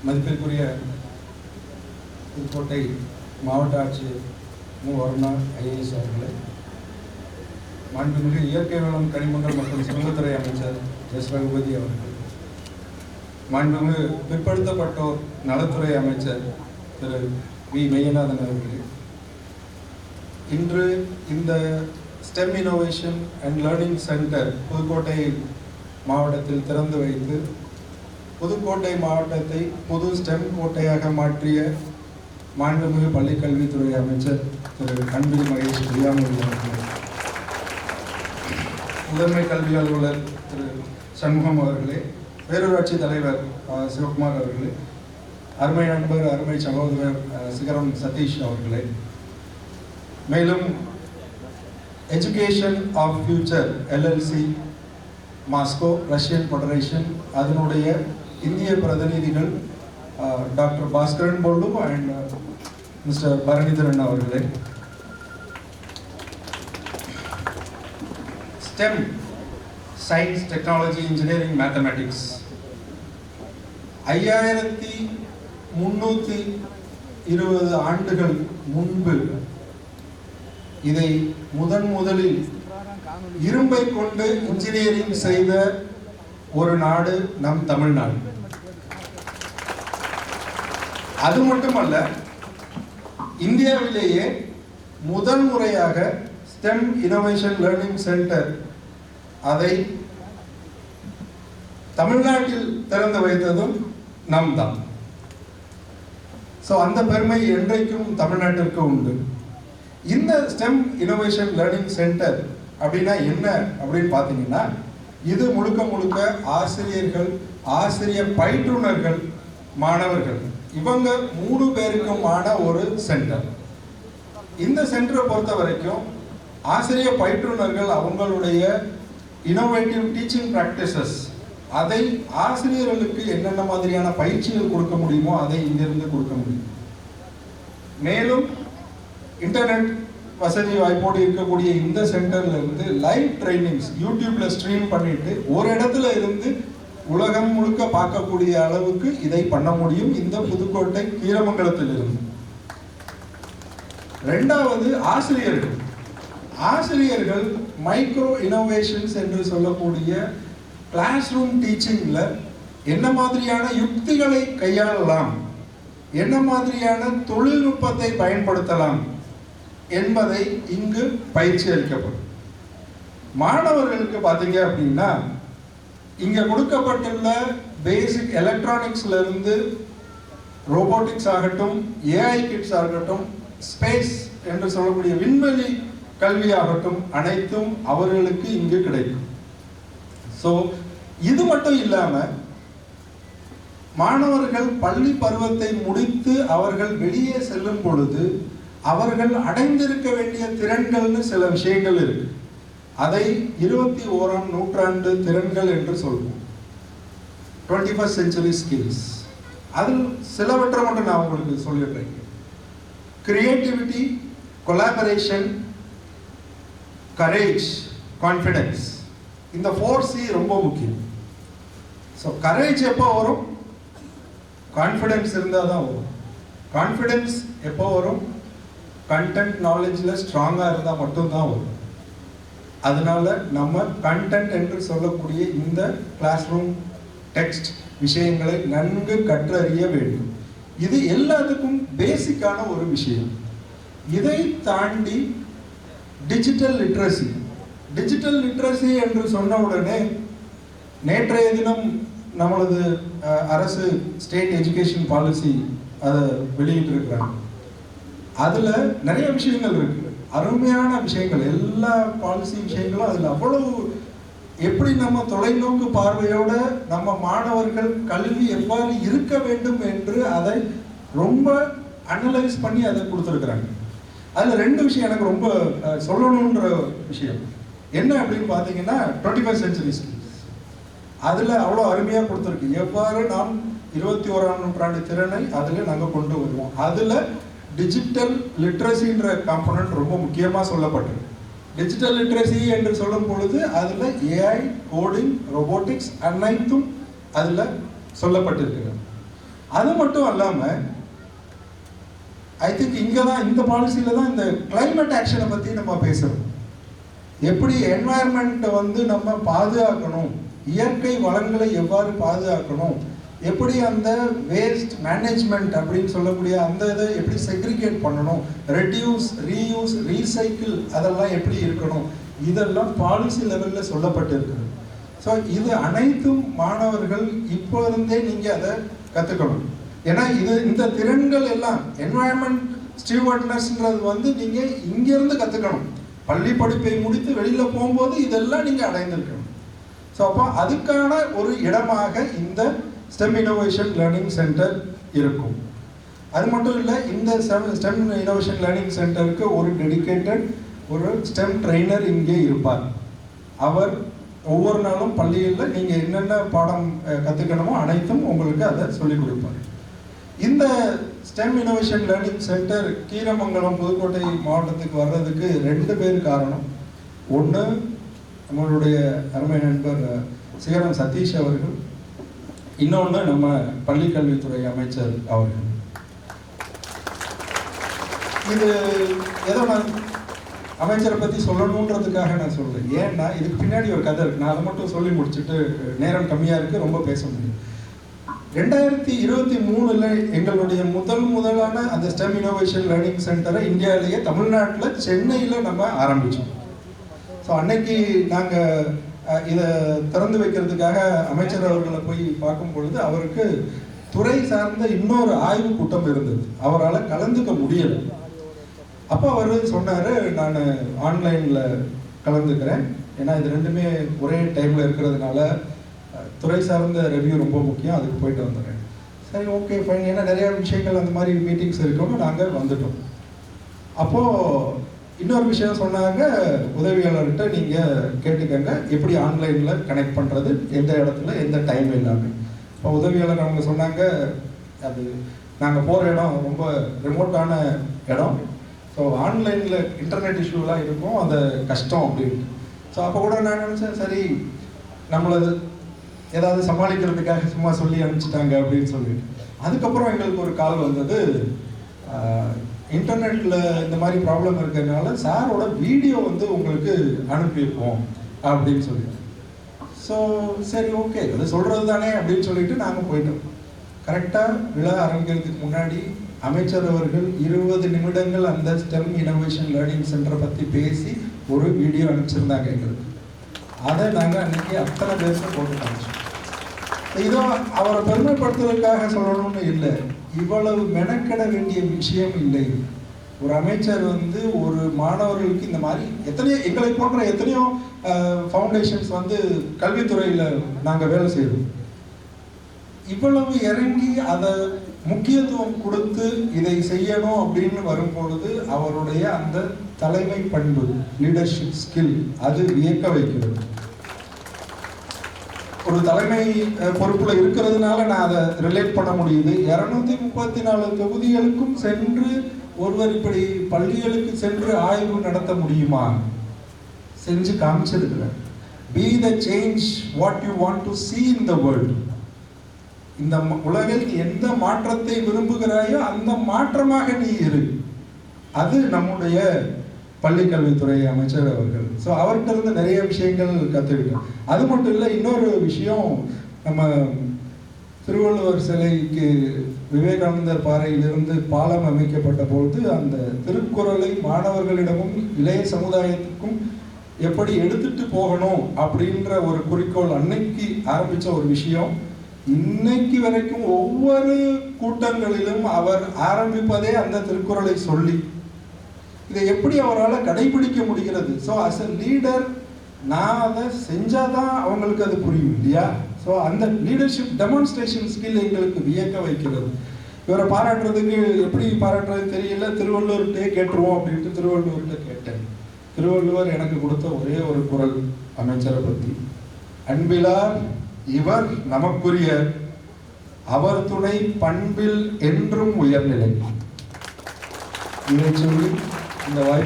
மதிப்பிற்குரிய புதுக்கோட்டை மாவட்ட ஆட்சியர் மு. அருணா ஐஏஎஸ் அவர்களே, மாண்புமிகு இயற்கை வளம் கனிமங்கள் மற்றும் சுரங்கத்துறை அமைச்சர் எஸ். ரகுபதி அவர்கள், மாண்புமிகு பிற்படுத்தப்பட்டோர் நலத்துறை அமைச்சர் திரு வி. மெய்யநாதன் அவர்களே, இன்று இந்த stem innovation and learning centre Pudukkottai மாவட்டத்தில் திறந்து வைத்து புதுக்கோட்டை மாவட்டத்தை புது ஸ்டெம் கோட்டையாக மாற்றிய மாண்புமிகு பள்ளிக்கல்வித்துறை அமைச்சர் திரு அன்பில் மகேஷ் பொய்யாமொழி அவர்களே, முதன்மை கல்வி அலுவலர் திரு சண்முகம் அவர்களே, பேரூராட்சி தலைவர் சிவகுமார் அவர்களே, அருமை நண்பர் அருமை சகோதரர் சிகரம் சதீஷ் அவர்களே, மேலும் education of future LLC Moscow Russian federation அதனுடைய இந்திய பிரதிநிதிகள் டாக்டர் பாஸ்கரன் போல்டு அண்ட் மிஸ்டர் பரணிதரன் அவர்களே, STEM science technology engineering mathematics 5320 ஆண்டுகள் முன்பு இதை முதலில் இரும்பை கொண்டு இன்ஜினியரிங் செய்த ஒரு நாடு நம் தமிழ்நாடு. அது மட்டுமல்ல, இந்தியாவிலேயே முதல் முறையாக ஸ்டெம் இனோவேஷன் லேர்னிங் சென்டர் அதை தமிழ்நாட்டில் திறந்து வைத்ததும் நம் தான். ஸோ அந்த பெருமை என்றைக்கும் தமிழ்நாட்டிற்கு உண்டு. இந்த ஸ்டெம் இனோவேஷன் லேர்னிங் சென்டர் அப்படின்னா என்ன அப்படின்னு பார்த்தீங்கன்னா, இது முழுக்க ஆசிரியர்கள், ஆசிரியர் பயிற்றுனர்கள், மாணவர்கள் இவங்க 3 பேருக்குமான ஒரு சென்டர். இந்த சென்டரை பொறுத்த வரைக்கும் ஆசிரியர் பயிற்றுனர்கள் அவங்களுடைய இனோவேட்டிவ் டீச்சிங் பிராக்டிசஸ் அதை ஆசிரியர்களுக்கு என்னென்ன மாதிரியான பயிற்சிகள் கொடுக்க முடியுமோ அதை இங்கிருந்து கொடுக்க முடியும். மேலும் இன்டர்நெட் வசதி வாய்ப்போடு இருக்கக்கூடிய இந்த சென்டர்ல இருந்து லைவ் ட்ரைனிங்ஸ் யூடியூப்ல ஸ்ட்ரீம் பண்ணிட்டு ஒரு இடத்துல இருந்து உலகம் முழுக்க பார்க்கக்கூடிய அளவுக்கு இதை பண்ண முடியும் இந்த புதுக்கோட்டை கீரமங்கலத்தில் இருந்து. ரெண்டாவது ஆசிரியர்கள் மைக்ரோ இனோவேஷன்ஸ் என்று சொல்லக்கூடிய கிளாஸ் ரூம் டீச்சிங்ல என்ன மாதிரியான யுக்திகளை கையாளலாம், என்ன மாதிரியான தொழில்நுட்பத்தை பயன்படுத்தலாம் என்பதை இங்கு பயிற்சி அளிக்கப்படும். மாணவர்களுக்கு பார்த்தீங்க அப்படின்னா இங்க கொடுக்கப்பட்டுள்ள பேசிக் எலக்ட்ரானிக்ஸ்ல இருந்து ரோபோட்டிக்ஸ் ஆகட்டும், ஏஐ கிட்ஸ் ஆகட்டும், ஸ்பேஸ் என்று சொல்லக்கூடிய விண்வெளி கல்வி ஆகட்டும் அனைத்தும் அவர்களுக்கு இங்கு கிடைக்கும். ஸோ இது மட்டும் இல்லாம மாணவர்கள் பள்ளி பருவத்தை முடித்து அவர்கள் வெளியே செல்லும் பொழுது அவர்கள் அடைந்திருக்க வேண்டிய திறன்கள்னு சில விஷயங்கள் இருக்கு. அதை 21ஆம் நூற்றாண்டு திறன்கள் என்று சொல்வோம், 21st century skills. அதில் சிலவற்றை மட்டும் நான் உங்களுக்கு சொல்லிடுறேன். Creativity, collaboration, courage, confidence. இந்த 4C ரொம்ப முக்கியம். ஸோ கரேஜ் எப்போ வரும்? கான்ஃபிடன்ஸ் இருந்தால் தான் வரும். கான்ஃபிடன்ஸ் எப்போ வரும்? கண்டென்ட் நாலேஜில் ஸ்ட்ராங்காக இருந்தால் மட்டும்தான் வரும். அதனால நம்ம கண்டென்ட் என்று சொல்லக்கூடிய இந்த கிளாஸ் ரூம் டெக்ஸ்ட் விஷயங்களை நன்கு கற்றறிய வேண்டும். இது எல்லாத்துக்கும் பேசிக்கான ஒரு விஷயம். இதை தாண்டி டிஜிட்டல் லிட்ரஸி என்று சொன்ன உடனே நேற்றைய தினம் நம்மளது அரசு ஸ்டேட் எஜுகேஷன் பாலிசி அதை வெளியிட்டிருக்கிறாங்க. அதில் நிறைய விஷயங்கள் இருக்கு, அருமையான விஷயங்கள். எல்லா பாலிசி விஷயங்களும் அதில் அவ்வளவு எப்படி நம்ம தொலைநோக்கு பார்வையோட நம்ம மாணவர்கள் கல்வி எவ்வாறு இருக்க வேண்டும் என்று அதை ரொம்ப அனலைஸ் பண்ணி அதை கொடுத்துருக்குறாங்க. அதில் 2 விஷயம் எனக்கு ரொம்ப சொல்லணுன்ற விஷயம் என்ன அப்படின்னு பார்த்தீங்கன்னா, 21st century skills அதில் அவ்வளோ அருமையாக கொடுத்துருக்கு. எவ்வாறு நாம் 21ஆம் நூற்றாண்டு திறனை அதில் நாங்கள் கொண்டு வருவோம். அதில் டிஜிட்டல் லிட்ரஸின்ற காம்பனன்ட் ரொம்ப முக்கியமாக சொல்லப்பட்டிருக்கு. டிஜிட்டல் லிட்ரஸி என்று சொல்லும் பொழுது அதில் ஏஐ, கோடிங், ரோபோட்டிக்ஸ் அனைத்தும் அதில் சொல்லப்பட்டிருக்கிறது. அது மட்டும் இல்லாமல் ஐ திங்க் இங்கே தான் இந்த பாலிசியில் தான் இந்த கிளைமேட் ஆக்ஷனை பற்றி நம்ம பேசுகிறோம். எப்படி என்வாயர்மெண்ட்டை வந்து நம்ம பாதுகாக்கணும், இயற்கை வளங்களை எவ்வாறு பாதுகாக்கணும், எப்படி அந்த வேஸ்ட் மேனேஜ்மெண்ட் அப்படின்னு சொல்லக்கூடிய அந்த இதை எப்படி செக்ரிகேட் பண்ணணும், ரெடியூஸ், ரீயூஸ், ரீசைக்கிள் அதெல்லாம் எப்படி இருக்கணும், இதெல்லாம் பாலிசி லெவலில் சொல்லப்பட்டிருக்குது. ஸோ இது அனைத்தும் மாணவர்கள் இப்போ இருந்தே நீங்கள் அதை கற்றுக்கணும். ஏன்னா இந்த திறன்கள் எல்லாம் என்வாயர்மெண்ட் ஸ்டீவர்ட்னஸ்ன்றது வந்து நீங்கள் இங்கேருந்து கற்றுக்கணும். பள்ளி படிப்பை முடித்து வெளியில் போகும்போது இதெல்லாம் நீங்கள் அடைந்திருக்கணும். ஸோ அப்போ அதுக்கான ஒரு இடமாக இந்த ஸ்டெம் இனோவேஷன் லேர்னிங் சென்டர் இருக்கும். அது மட்டும் இல்லை, இந்த ஸ்டெம் இனோவேஷன் லேர்னிங் சென்டருக்கு ஒரு டெடிகேட்டட் ஒரு ஸ்டெம் ட்ரெயினர் இங்கே இருப்பார். அவர் ஒவ்வொரு நாளும் பள்ளியில் நீங்கள் என்னென்ன பாடம் கற்றுக்கணுமோ அனைத்தும் உங்களுக்கு அதை சொல்லிக் கொடுப்பார். இந்த stem innovation learning centre Keeramangalam Pudukkottai மாவட்டத்துக்கு வர்றதுக்கு 2 பேர் காரணம். ஒன்று நம்மளுடைய அருமை நண்பர் சிகரம் சதீஷ் அவர்கள், இன்னொன்று நம்ம பள்ளிக்கல்வித்துறை அமைச்சர் அவர்கள். இது ஏதோ நான் அமைச்சரை பற்றி சொல்லணுன்றதுக்காக நான் சொல்கிறேன். ஏன்னா இதுக்கு பின்னாடி ஒரு கதை இருக்குது. நான் அதை மட்டும் சொல்லி முடிச்சுட்டு நேரம் கம்மியாக இருக்குது, ரொம்ப பேச முடியும். 2023 எங்களுடைய முதலான அந்த ஸ்டெம் இனோவேஷன் லேர்னிங் சென்டரை இந்தியாவிலேயே தமிழ்நாட்டில் சென்னையில் நம்ம ஆரம்பித்தோம். ஸோ அன்னைக்கு நாங்கள் இதை திறந்து வைக்கிறதுக்காக அமைச்சர் அவர்களை போய் பார்க்கும் பொழுது அவருக்கு துறை சார்ந்த இன்னொரு ஆய்வு கூட்டம் இருந்தது, அவரால் கலந்துக்க முடியலை. அப்போ அவர் சொன்னார், நான் ஆன்லைனில் கலந்துக்கிறேன், ஏன்னா இது ரெண்டுமே ஒரே டைமில் இருக்கிறதுனால துறை சார்ந்த ரிவ்யூ ரொம்ப முக்கியம், அதுக்கு போயிட்டு வந்துடுறேன். சரி, ஓகே, ஃபைன். ஏன்னா நிறையா விஷயங்கள் அந்த மாதிரி மீட்டிங்ஸ் இருக்கணும், நாங்கள் வந்துட்டோம். அப்போது இன்னொரு விஷயம் சொன்னாங்க, உதவியாளர்கிட்ட நீங்கள் கேட்டுக்கங்க எப்படி ஆன்லைனில் கனெக்ட் பண்ணுறது, எந்த இடத்துல எந்த டைம் இல்லாமல். இப்போ உதவியாளர் அவங்க சொன்னாங்க, அது நாங்கள் போகிற இடம் ரொம்ப ரிமோட்டான இடம், ஸோ ஆன்லைனில் இன்டர்நெட் இஷ்யூலாம் இருக்கும், அது கஷ்டம் அப்படின்ட்டு. ஸோ அப்போ கூட நான் நினச்சேன், சரி நம்மளை ஏதாவது சமாளிக்கிறதுக்காக சும்மா சொல்லி அனுப்பிச்சிட்டாங்க அப்படின்னு சொல்லிட்டு. அதுக்கப்புறம் எங்களுக்கு ஒரு கால் வந்தது, இன்டர்நெட்டில் இந்த மாதிரி ப்ராப்ளம் இருக்கிறதுனால சாரோட வீடியோ வந்து உங்களுக்கு அனுப்பியிருப்போம் அப்படின்னு சொல்லிட்டு. ஸோ சரி, ஓகே, அது சொல்கிறது தானே அப்படின்னு சொல்லிட்டு நாங்கள் போயிட்டோம். கரெக்டாக விழா ஆரம்பிக்கிறதுக்கு முன்னாடி அமைச்சர் அவர்கள் 20 நிமிடங்கள் அந்த ஸ்டெம் இனோவேஷன் லேர்னிங் சென்டரை பற்றி பேசி ஒரு வீடியோ அனுப்பிச்சிருந்தாங்க எங்களுக்கு. அதை நாங்கள் அன்றைக்கி அத்தனை பேருக்கு போட்டு காமிச்சோம். இதோ அவரை பெருமைப்படுத்துவதற்காக சொல்லணும்னு இல்லை, இவ்வளவு மெனக்கெட வேண்டிய விஷயம் இல்லை. ஒரு அமைச்சர் வந்து ஒரு மாணவர்களுக்கு இந்த மாதிரி எங்களை போன்ற எத்தனையோ ஃபவுண்டேஷன்ஸ் வந்து கல்வித்துறையில் நாங்கள் வேலை செய்கிறோம். இவ்வளவு இறங்கி அதை முக்கியத்துவம் கொடுத்து இதை செய்யணும் அப்படின்னு வரும்பொழுது அவருடைய அந்த தலைமை பண்பு, லீடர்ஷிப் ஸ்கில், அது வியக்க வைக்கிறது. ஒரு தலைமை பொறுப்பில் இருக்கிறதுனால நான் அதை ரிலேட் பண்ண முடியுது. 234 தொகுதிகளுக்கும் சென்று ஒருவர் இப்படி பள்ளிகளுக்கு சென்று ஆய்வு நடத்த முடியுமா? செஞ்சு காமிச்சிருக்கிறேன். Be the change what you want to see in the world. இந்த உலகில் எந்த மாற்றத்தை விரும்புகிறாயோ அந்த மாற்றமாக நீ இரு. அது நம்முடைய பள்ளிக்கல்வித்துறை அமைச்சர் அவர்கள். ஸோ அவர்கிட்ட இருந்து நிறைய விஷயங்கள் கற்றுக்கிட்டோம். அது மட்டும் இல்லை, இன்னொரு விஷயம், நம்ம திருவள்ளுவர் சிலைக்கு விவேகானந்தர் பாறையிலிருந்து பாலம் அமைக்கப்பட்ட பொழுது அந்த திருக்குறளை மாணவர்களிடமும் இளைய சமுதாயத்துக்கும் எப்படி எடுத்துட்டு போகணும் அப்படின்ற ஒரு குறிக்கோள் அன்னைக்கு ஆரம்பித்த ஒரு விஷயம். இன்னைக்கு வரைக்கும் ஒவ்வொரு கூட்டங்களிலும் அவர் ஆரம்பிப்பதே அந்த திருக்குறளை சொல்லி. இதை எப்படி அவரால் கடைபிடிக்க முடிகிறது? ஸோ அஸ் அ லீடர் நான் அதை செஞ்சாதான் அவங்களுக்கு அது புரியும் இல்லையா? ஸோ அந்த லீடர்ஷிப் டெமான்ஸ்ட்ரேஷன் ஸ்கில் எங்களுக்கு வியக்க வைக்கிறது. இவரை பாராட்டுறதுக்கு எப்படி பாராட்டுறது தெரியல, திருவள்ளுவர்கிட்டே கேட்டுருவோம் அப்படின்ட்டு திருவள்ளுவர்கிட்ட கேட்டேன். திருவள்ளுவர் எனக்கு கொடுத்த ஒரே ஒரு குறள் அமைச்சரை பற்றி, அன்பிலார் இவர் நமக்குரிய, அவர் துணை பண்பில் என்றும் உயர்நிலை. இதை சொல்லி இந்த வாய்ப்பு